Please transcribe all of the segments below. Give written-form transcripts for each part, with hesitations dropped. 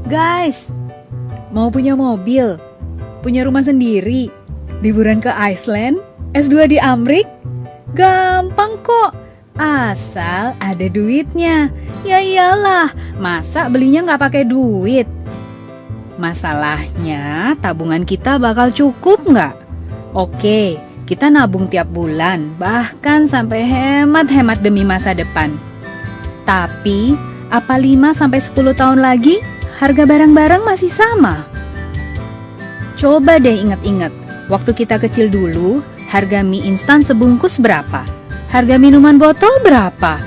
Guys, mau punya mobil, punya rumah sendiri, liburan ke Iceland, S2 di Amrik? Gampang kok, asal ada duitnya. Ya iyalah, masa belinya nggak pakai duit? Masalahnya tabungan kita bakal cukup nggak? Oke, kita nabung tiap bulan, bahkan sampai hemat-hemat demi masa depan. Tapi, apa 5-10 tahun lagi harga barang-barang masih sama? Coba deh ingat-ingat, waktu kita kecil dulu, harga mie instan sebungkus berapa? Harga minuman botol berapa?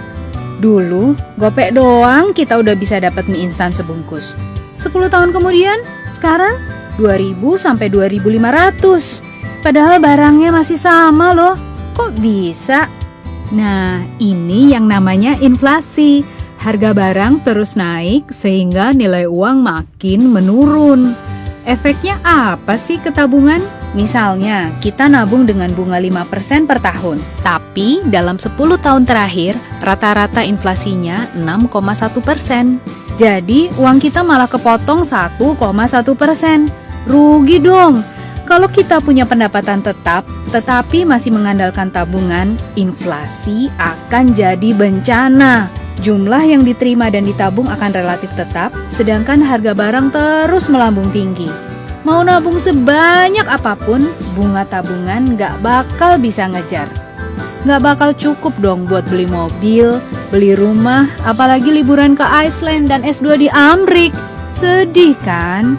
Dulu, gopek doang kita udah bisa dapat mie instan sebungkus. 10 tahun kemudian, sekarang 2.000 sampai 2.500. Padahal barangnya masih sama loh. Kok bisa? Nah, ini yang namanya inflasi. Harga barang terus naik sehingga nilai uang makin menurun. Efeknya apa sih ke tabungan? Misalnya, kita nabung dengan bunga 5% per tahun. Tapi dalam 10 tahun terakhir, rata-rata inflasinya 6,1%. Jadi, uang kita malah kepotong 1,1%. Rugi dong. Kalau kita punya pendapatan tetap, tetapi masih mengandalkan tabungan, inflasi akan jadi bencana. Jumlah yang diterima dan ditabung akan relatif tetap, sedangkan harga barang terus melambung tinggi. Mau nabung sebanyak apapun, bunga tabungan nggak bakal bisa ngejar. Nggak bakal cukup dong buat beli mobil, beli rumah, apalagi liburan ke Iceland dan S2 di Amrik. Sedih kan?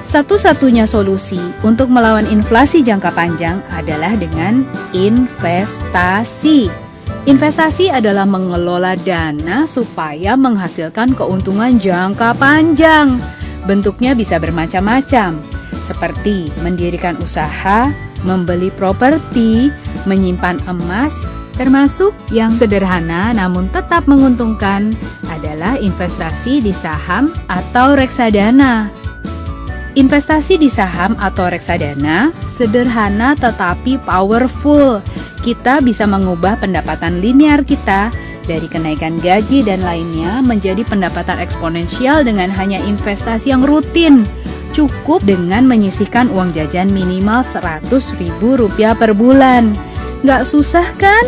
Satu-satunya solusi untuk melawan inflasi jangka panjang adalah dengan investasi. Investasi adalah mengelola dana supaya menghasilkan keuntungan jangka panjang. Bentuknya bisa bermacam-macam, seperti mendirikan usaha, membeli properti, menyimpan emas, termasuk yang sederhana namun tetap menguntungkan adalah investasi di saham atau reksadana. Investasi di saham atau reksadana sederhana tetapi powerful. Kita bisa mengubah pendapatan linear kita dari kenaikan gaji dan lainnya menjadi pendapatan eksponensial dengan hanya investasi yang rutin. Cukup dengan menyisihkan uang jajan minimal Rp100.000 per bulan. Nggak susah kan?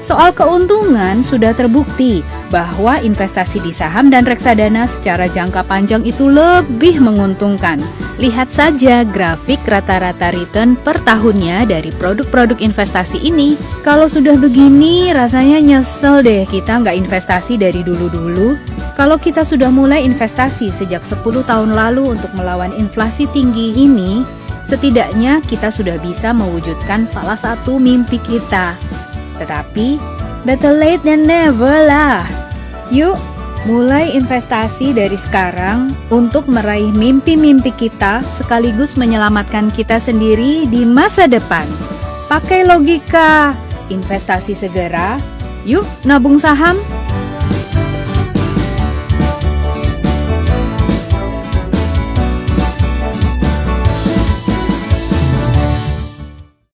Soal keuntungan sudah terbukti bahwa investasi di saham dan reksadana secara jangka panjang itu lebih menguntungkan. Lihat saja grafik rata-rata return per tahunnya dari produk-produk investasi ini. Kalau sudah begini rasanya nyesel deh kita nggak investasi dari dulu-dulu. Kalau kita sudah mulai investasi sejak 10 tahun lalu untuk melawan inflasi tinggi ini, setidaknya kita sudah bisa mewujudkan salah satu mimpi kita. Tetapi, better late than never lah. Yuk, mulai investasi dari sekarang untuk meraih mimpi-mimpi kita sekaligus menyelamatkan kita sendiri di masa depan. Pakai logika, investasi segera. Yuk, nabung saham.